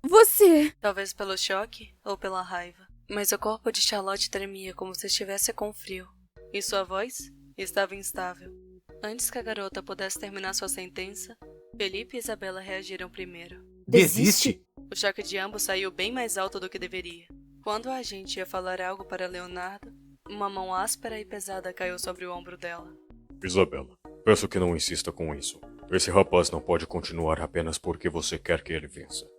Você... Talvez pelo choque ou pela raiva, mas o corpo de Charlotte tremia como se estivesse com frio, e sua voz estava instável. Antes que a garota pudesse terminar sua sentença, Felipe e Isabela reagiram primeiro. Desiste? O choque de ambos saiu bem mais alto do que deveria. Quando a agente ia falar algo para Leonardo, uma mão áspera e pesada caiu sobre o ombro dela. Isabela, peço que não insista com isso. Esse rapaz não pode continuar apenas porque você quer que ele vença.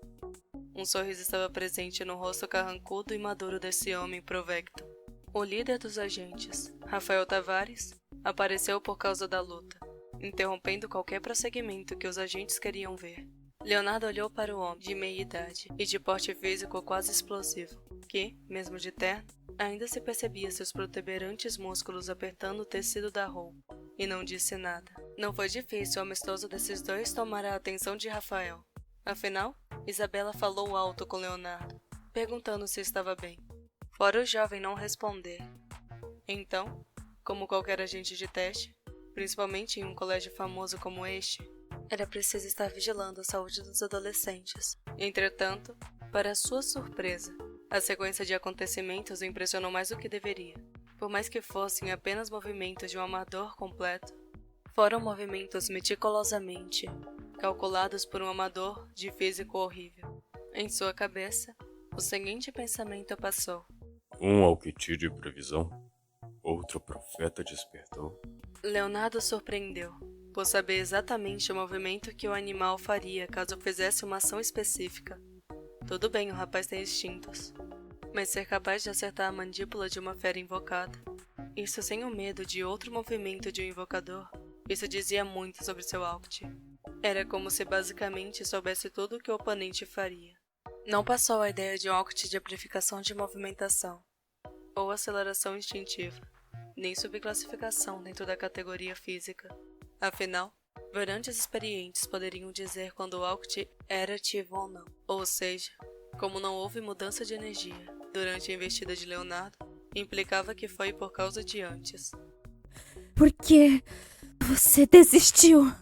Um sorriso estava presente no rosto carrancudo e maduro desse homem provecto. O líder dos agentes, Rafael Tavares, apareceu por causa da luta, interrompendo qualquer prosseguimento que os agentes queriam ver. Leonardo olhou para o homem de meia idade e de porte físico quase explosivo, que, mesmo de terno, ainda se percebia seus protuberantes músculos apertando o tecido da roupa, e não disse nada. Não foi difícil o amistoso desses dois tomar a atenção de Rafael. Afinal, Isabela falou alto com Leonardo, perguntando se estava bem. Fora o jovem não responder. Então, como qualquer agente de teste, principalmente em um colégio famoso como este, era preciso estar vigilando a saúde dos adolescentes. Entretanto, para sua surpresa, a sequência de acontecimentos o impressionou mais do que deveria. Por mais que fossem apenas movimentos de um amador completo, foram movimentos meticulosamente calculados por um amador de físico horrível. Em sua cabeça, o seguinte pensamento passou. Um alquiti de previsão? Outro profeta despertou? Leonardo surpreendeu, por saber exatamente o movimento que o animal faria caso fizesse uma ação específica. Tudo bem, o rapaz tem instintos, mas ser capaz de acertar a mandíbula de uma fera invocada, isso sem o medo de outro movimento de um invocador, isso dizia muito sobre seu alquiti. Era como se basicamente soubesse tudo o que o oponente faria. Não passou a ideia de um alquiti de amplificação de movimentação, ou aceleração instintiva, nem subclassificação dentro da categoria física. Afinal, verantes experientes poderiam dizer quando o alquiti era ativo ou não. Ou seja, como não houve mudança de energia durante a investida de Leonardo, implicava que foi por causa de antes. Por que você desistiu?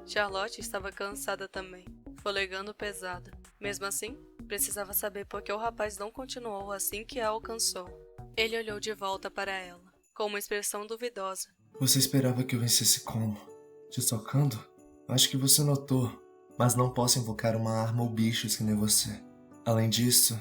Charlotte estava cansada também, folegando pesado. Mesmo assim, precisava saber por que o rapaz não continuou assim que a alcançou. Ele olhou de volta para ela, com uma expressão duvidosa. Você esperava que eu vencesse como? Te socando? Acho que você notou, mas não posso invocar uma arma ou bichos que nem você. Além disso,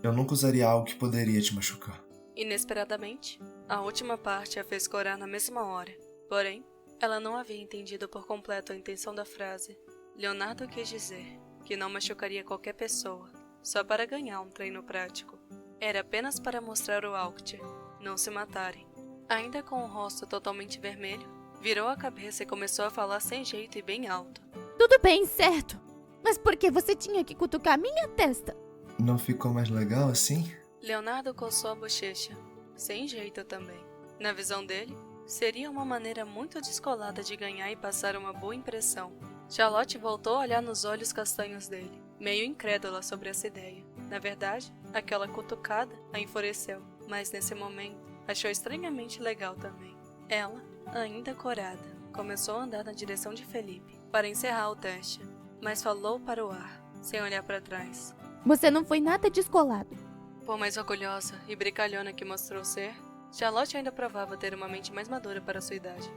eu nunca usaria algo que poderia te machucar. Inesperadamente, a última parte a fez corar na mesma hora. Porém, ela não havia entendido por completo a intenção da frase. Leonardo quis dizer que não machucaria qualquer pessoa, só para ganhar um treino prático. Era apenas para mostrar o alquiti, não se matarem. Ainda com o rosto totalmente vermelho, virou a cabeça e começou a falar sem jeito e bem alto. Tudo bem, certo. Mas por que você tinha que cutucar minha testa? Não ficou mais legal assim? Leonardo coçou a bochecha, sem jeito também. Na visão dele, seria uma maneira muito descolada de ganhar e passar uma boa impressão. Charlotte voltou a olhar nos olhos castanhos dele, meio incrédula sobre essa ideia. Na verdade, aquela cutucada a enfureceu, mas nesse momento, achou estranhamente legal também. Ela, ainda corada, começou a andar na direção de Felipe, para encerrar o teste, mas falou para o ar, sem olhar para trás. Você não foi nada descolado. Por mais orgulhosa e brincalhona que mostrou ser, Charlotte ainda provava ter uma mente mais madura para sua idade.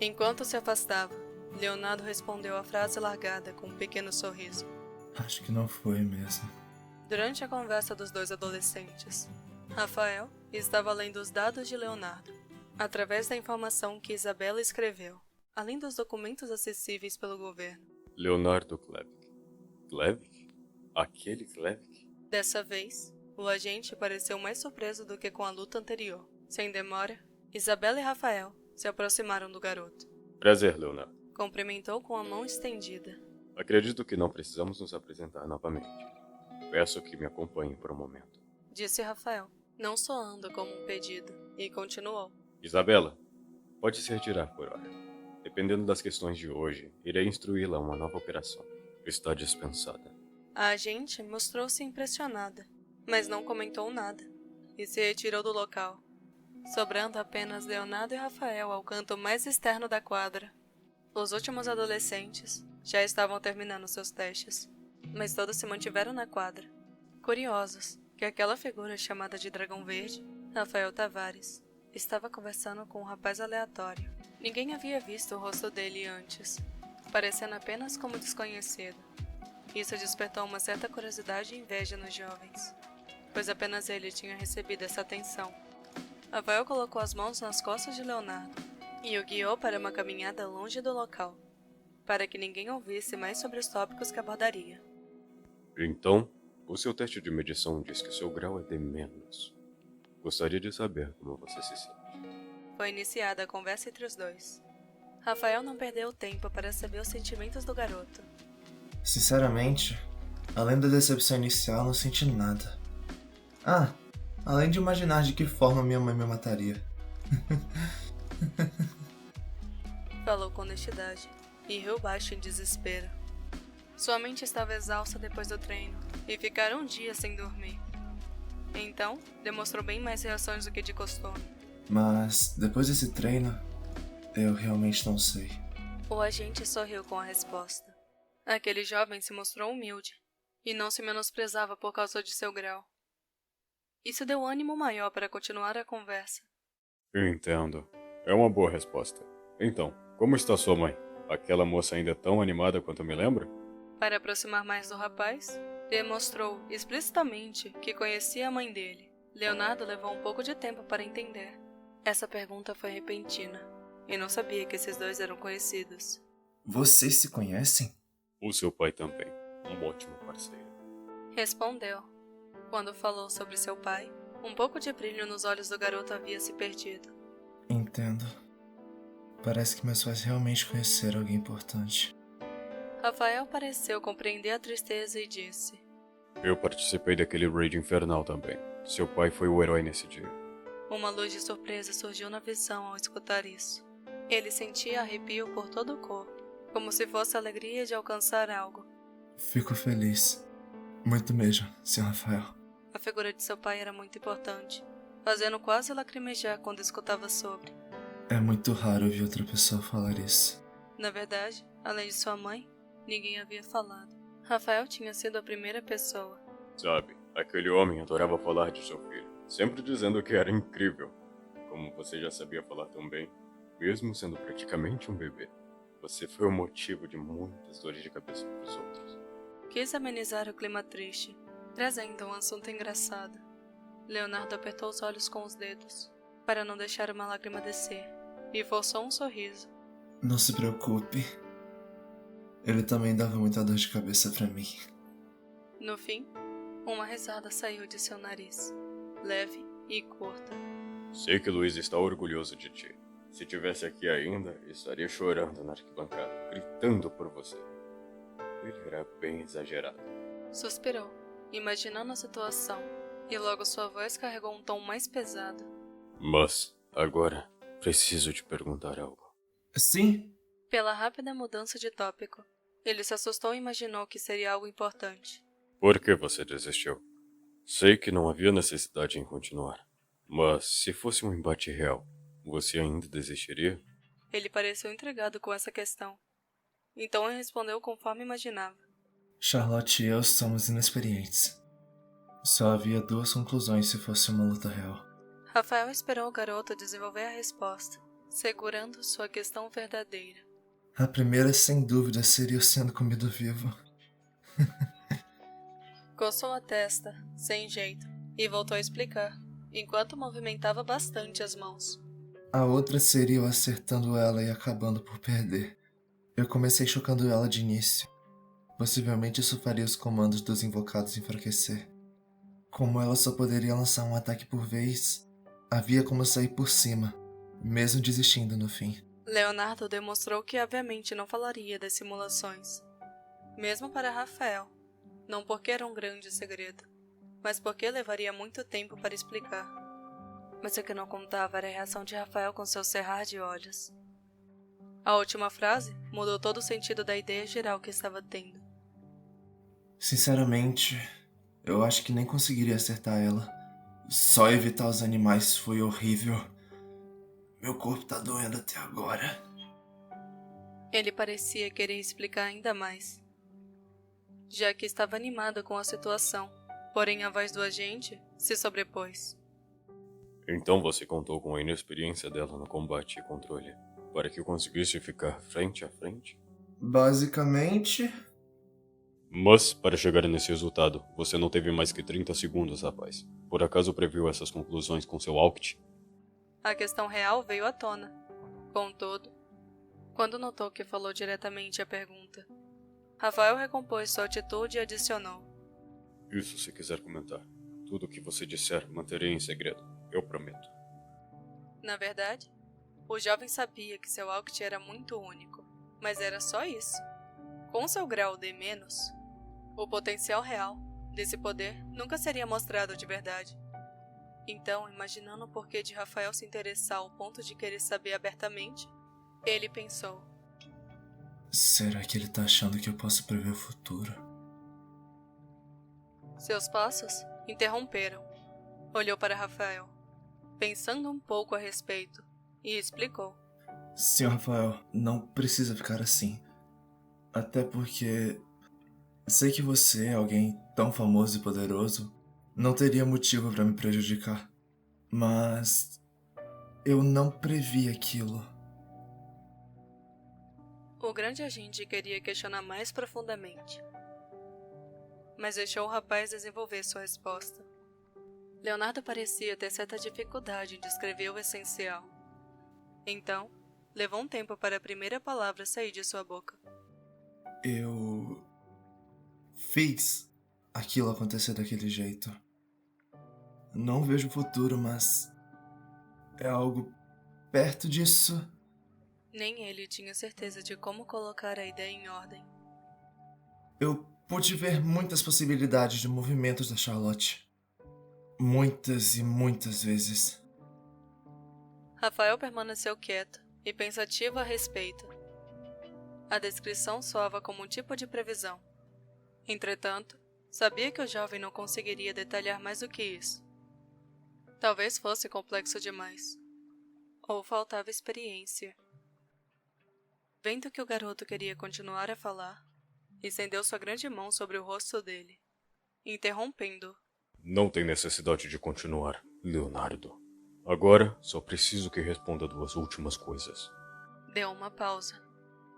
Enquanto se afastava, Leonardo respondeu a frase largada com um pequeno sorriso. Acho que não foi mesmo. Durante a conversa dos dois adolescentes, Rafael estava lendo os dados de Leonardo, através da informação que Isabela escreveu, além dos documentos acessíveis pelo governo. Leonardo Klevik. Klevik? Aquele Klevik? Dessa vez, o agente pareceu mais surpreso do que com a luta anterior. Sem demora, Isabela e Rafael se aproximaram do garoto. Prazer, Leonardo. Cumprimentou com a mão estendida. Acredito que não precisamos nos apresentar novamente. Peço que me acompanhe por um momento. Disse Rafael, não soando como um pedido, e continuou. Isabela, pode se retirar por hora. Dependendo das questões de hoje, irei instruí-la a uma nova operação. Está dispensada. A agente mostrou-se impressionada, mas não comentou nada, e se retirou do local, sobrando apenas Leonardo e Rafael ao canto mais externo da quadra. Os últimos adolescentes já estavam terminando seus testes, mas todos se mantiveram na quadra, curiosos que aquela figura chamada de Dragão Verde, Rafael Tavares, estava conversando com um rapaz aleatório. Ninguém havia visto o rosto dele antes, parecendo apenas como desconhecido. Isso despertou uma certa curiosidade e inveja nos jovens, pois apenas ele tinha recebido essa atenção. Rafael colocou as mãos nas costas de Leonardo e o guiou para uma caminhada longe do local, para que ninguém ouvisse mais sobre os tópicos que abordaria. Então, o seu teste de medição diz que seu grau é D-. Gostaria de saber como você se sente. Foi iniciada a conversa entre os dois. Rafael não perdeu tempo para saber os sentimentos do garoto. Sinceramente, além da decepção inicial, não senti nada. Além de imaginar de que forma minha mãe me mataria. Falou com honestidade e riu baixo em desespero. Sua mente estava exausta depois do treino e ficaram um dia sem dormir. Então, demonstrou bem mais reações do que de costume. Mas, depois desse treino, eu realmente não sei. O agente sorriu com a resposta. Aquele jovem se mostrou humilde e não se menosprezava por causa de seu grau. Isso deu ânimo maior para continuar a conversa. Entendo. É uma boa resposta. Então, como está sua mãe? Aquela moça ainda é tão animada quanto me lembro? Para aproximar mais do rapaz, demonstrou explicitamente que conhecia a mãe dele. Leonardo levou um pouco de tempo para entender. Essa pergunta foi repentina e não sabia que esses dois eram conhecidos. Vocês se conhecem? O seu pai também. Um ótimo parceiro. Respondeu. Quando falou sobre seu pai, um pouco de brilho nos olhos do garoto havia se perdido. Entendo. Parece que meus pais realmente conheceram alguém importante. Rafael pareceu compreender a tristeza e disse: Eu participei daquele raid infernal também. Seu pai foi o herói nesse dia. Uma luz de surpresa surgiu na visão ao escutar isso. Ele sentia arrepio por todo o corpo, como se fosse a alegria de alcançar algo. Fico feliz. Muito mesmo, Sr. Rafael. A figura de seu pai era muito importante, fazendo quase lacrimejar quando escutava sobre. É muito raro ouvir outra pessoa falar isso. Na verdade, além de sua mãe, ninguém havia falado. Rafael tinha sido a primeira pessoa. Sabe, aquele homem adorava falar de seu filho, sempre dizendo que era incrível. Como você já sabia falar tão bem, mesmo sendo praticamente um bebê, você foi o motivo de muitas dores de cabeça para os outros. Quis amenizar o clima triste, trazendo um assunto engraçado. Leonardo apertou os olhos com os dedos, para não deixar uma lágrima descer, e forçou um sorriso. Não se preocupe. Ele também dava muita dor de cabeça pra mim. No fim, uma risada saiu de seu nariz, leve e curta. Sei que Luiz está orgulhoso de ti. Se tivesse aqui ainda, estaria chorando na arquibancada, gritando por você. Ele era bem exagerado. Suspirou, imaginando a situação, e logo sua voz carregou um tom mais pesado. Mas, agora, preciso te perguntar algo. Sim? Pela rápida mudança de tópico, ele se assustou e imaginou que seria algo importante. Por que você desistiu? Sei que não havia necessidade em continuar, mas se fosse um embate real, você ainda desistiria? Ele pareceu intrigado com essa questão. Então ele respondeu conforme imaginava. Charlotte e eu somos inexperientes. Só havia duas conclusões se fosse uma luta real. Rafael esperou o garoto desenvolver a resposta, segurando sua questão verdadeira. A primeira, sem dúvida, seria eu sendo comido vivo. Coçou a testa, sem jeito, e voltou a explicar, enquanto movimentava bastante as mãos. A outra seria eu acertando ela e acabando por perder. Eu comecei chocando ela de início. Possivelmente isso faria os comandos dos invocados enfraquecer. Como ela só poderia lançar um ataque por vez, havia como sair por cima, mesmo desistindo no fim. Leonardo demonstrou que obviamente não falaria das simulações. Mesmo para Rafael, não porque era um grande segredo, mas porque levaria muito tempo para explicar. Mas o que não contava era a reação de Rafael com seu cerrar de olhos. A última frase mudou todo o sentido da ideia geral que estava tendo. Sinceramente, eu acho que nem conseguiria acertar ela. Só evitar os animais foi horrível. Meu corpo tá doendo até agora. Ele parecia querer explicar ainda mais, já que estava animado com a situação, porém a voz do agente se sobrepôs. Então você contou com a inexperiência dela no combate e controle, para que conseguisse ficar frente a frente? Basicamente, Mas, para chegar nesse resultado, você não teve mais que 30 segundos, rapaz. Por acaso previu essas conclusões com seu Alct? A questão real veio à tona. Contudo, quando notou que falou diretamente a pergunta, Rafael recompôs sua atitude e adicionou. Isso se quiser comentar. Tudo o que você disser, manterei em segredo. Eu prometo. Na verdade, o jovem sabia que seu Alct era muito único, mas era só isso. Com seu grau D-, o potencial real desse poder nunca seria mostrado de verdade. Então, imaginando o porquê de Rafael se interessar ao ponto de querer saber abertamente, ele pensou. será que ele tá achando que eu posso prever o futuro? Seus passos interromperam. Olhou para Rafael, pensando um pouco a respeito, e explicou. Senhor Rafael, não precisa ficar assim. Até porque sei que você, alguém tão famoso e poderoso, não teria motivo para me prejudicar. Mas eu não previ aquilo. O grande agente queria questionar mais profundamente, mas deixou o rapaz desenvolver sua resposta. Leonardo parecia ter certa dificuldade em descrever o essencial. Então, levou um tempo para a primeira palavra sair de sua boca. Eu fiz aquilo acontecer daquele jeito. Não vejo o futuro, mas é algo perto disso. Nem ele tinha certeza de como colocar a ideia em ordem. Eu pude ver muitas possibilidades de movimentos da Charlotte. Muitas e muitas vezes. Rafael permaneceu quieto e pensativo a respeito. A descrição soava como um tipo de previsão. Entretanto, sabia que o jovem não conseguiria detalhar mais do que isso. Talvez fosse complexo demais. Ou faltava experiência. Vendo que o garoto queria continuar a falar, estendeu sua grande mão sobre o rosto dele, interrompendo-o. Não tem necessidade de continuar, Leonardo. Agora, só preciso que responda duas últimas coisas. Deu uma pausa,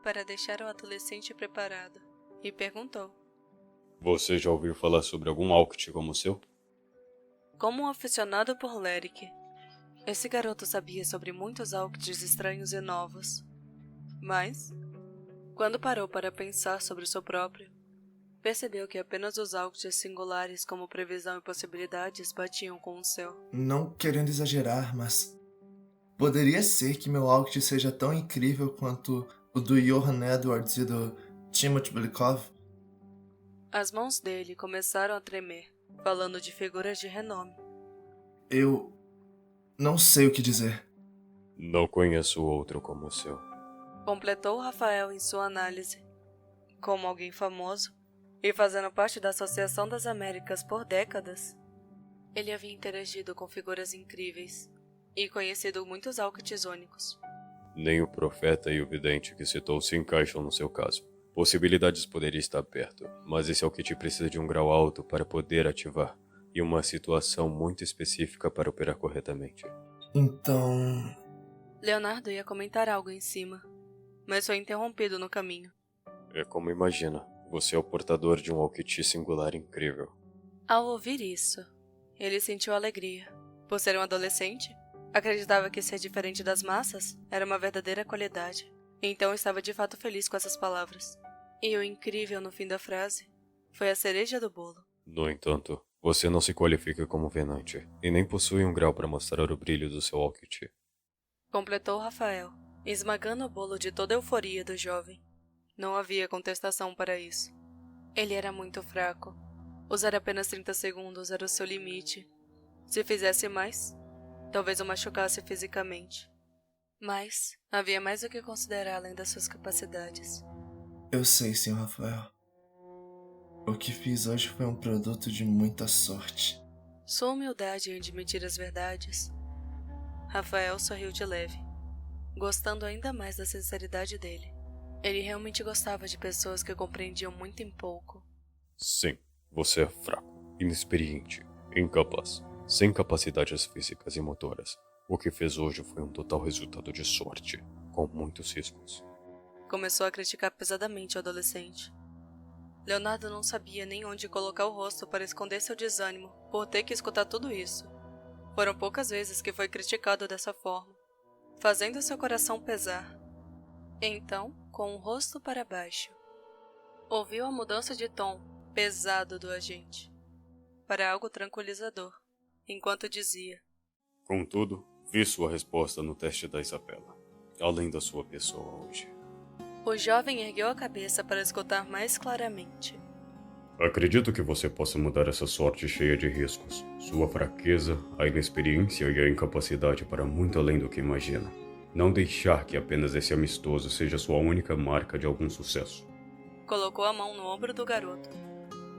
para deixar o adolescente preparado, e perguntou. Você já ouviu falar sobre algum Alct como o seu? Como um aficionado por Lyric, esse garoto sabia sobre muitos Alcts estranhos e novos. Mas, quando parou para pensar sobre o seu próprio, percebeu que apenas os Alcts singulares como previsão e possibilidades batiam com o seu. Não querendo exagerar, mas poderia ser que meu Alct seja tão incrível quanto o do Johann Edwards e do Timothy Belikov? As mãos dele começaram a tremer, falando de figuras de renome. Eu não sei o que dizer. Não conheço outro como o seu. Completou Rafael em sua análise. Como alguém famoso, e fazendo parte da Associação das Américas por décadas, ele havia interagido com figuras incríveis e conhecido muitos Alcts únicos. Nem o profeta e o vidente que citou se encaixam no seu caso. Possibilidades poderiam estar perto, mas esse Alct precisa de um grau alto para poder ativar, e uma situação muito específica para operar corretamente. Então... Leonardo ia comentar algo em cima, mas foi interrompido no caminho. É como imagina, você é o portador de um Alct singular incrível. Ao ouvir isso, ele sentiu alegria. Por ser um adolescente, acreditava que ser diferente das massas era uma verdadeira qualidade. Então estava de fato feliz com essas palavras. E o incrível no fim da frase foi a cereja do bolo. No entanto, você não se qualifica como venante, e nem possui um grau para mostrar o brilho do seu Alct. Completou Rafael, esmagando o bolo de toda a euforia do jovem. Não havia contestação para isso. Ele era muito fraco. Usar apenas 30 segundos era o seu limite. Se fizesse mais, talvez o machucasse fisicamente. Mas havia mais o que considerar além das suas capacidades. Eu sei, Sr. Rafael. O que fiz hoje foi um produto de muita sorte. Sua humildade em admitir as verdades. Rafael sorriu de leve, gostando ainda mais da sinceridade dele. Ele realmente gostava de pessoas que compreendiam muito em pouco. Sim, você é fraco, inexperiente, incapaz, sem capacidades físicas e motoras. O que fez hoje foi um total resultado de sorte, com muitos riscos. Começou a criticar pesadamente o adolescente. Leonardo não sabia nem onde colocar o rosto para esconder seu desânimo por ter que escutar tudo isso. Foram poucas vezes que foi criticado dessa forma, fazendo seu coração pesar. Então, com o rosto para baixo, ouviu a mudança de tom pesado do agente para algo tranquilizador, enquanto dizia: Contudo, vi sua resposta no teste da Isabela, além da sua pessoa hoje. O jovem ergueu a cabeça para escutar mais claramente. Acredito que você possa mudar essa sorte cheia de riscos. Sua fraqueza, a inexperiência e a incapacidade para muito além do que imagina. Não deixar que apenas esse amistoso seja sua única marca de algum sucesso. Colocou a mão no ombro do garoto.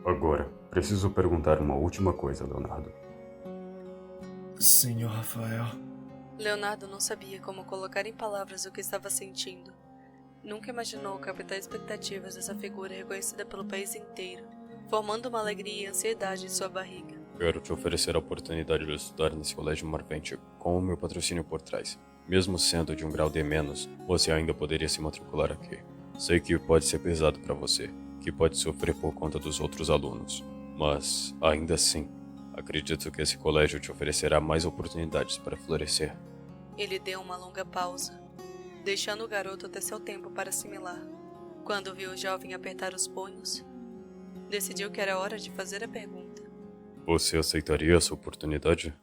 Agora, preciso perguntar uma última coisa, Leonardo. Senhor Rafael. Leonardo não sabia como colocar em palavras o que estava sentindo. Nunca imaginou captar expectativas dessa figura reconhecida pelo país inteiro, formando uma alegria e ansiedade em sua barriga. Quero te oferecer a oportunidade de estudar nesse colégio Marvente com o meu patrocínio por trás. Mesmo sendo de um grau D-, você ainda poderia se matricular aqui. Sei que pode ser pesado para você, que pode sofrer por conta dos outros alunos. Mas, ainda assim, acredito que esse colégio te oferecerá mais oportunidades para florescer. Ele deu uma longa pausa, deixando o garoto ter seu tempo para assimilar. Quando viu o jovem apertar os punhos, decidiu que era hora de fazer a pergunta. Você aceitaria essa oportunidade?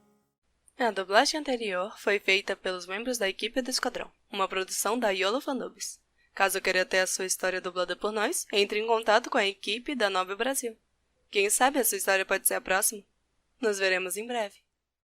A dublagem anterior foi feita pelos membros da equipe do Esquadrão, uma produção da Iolo Fanubis. Caso queira ter a sua história dublada por nós, entre em contato com a equipe da Nova Brasil. Quem sabe a sua história pode ser a próxima? Nos veremos em breve.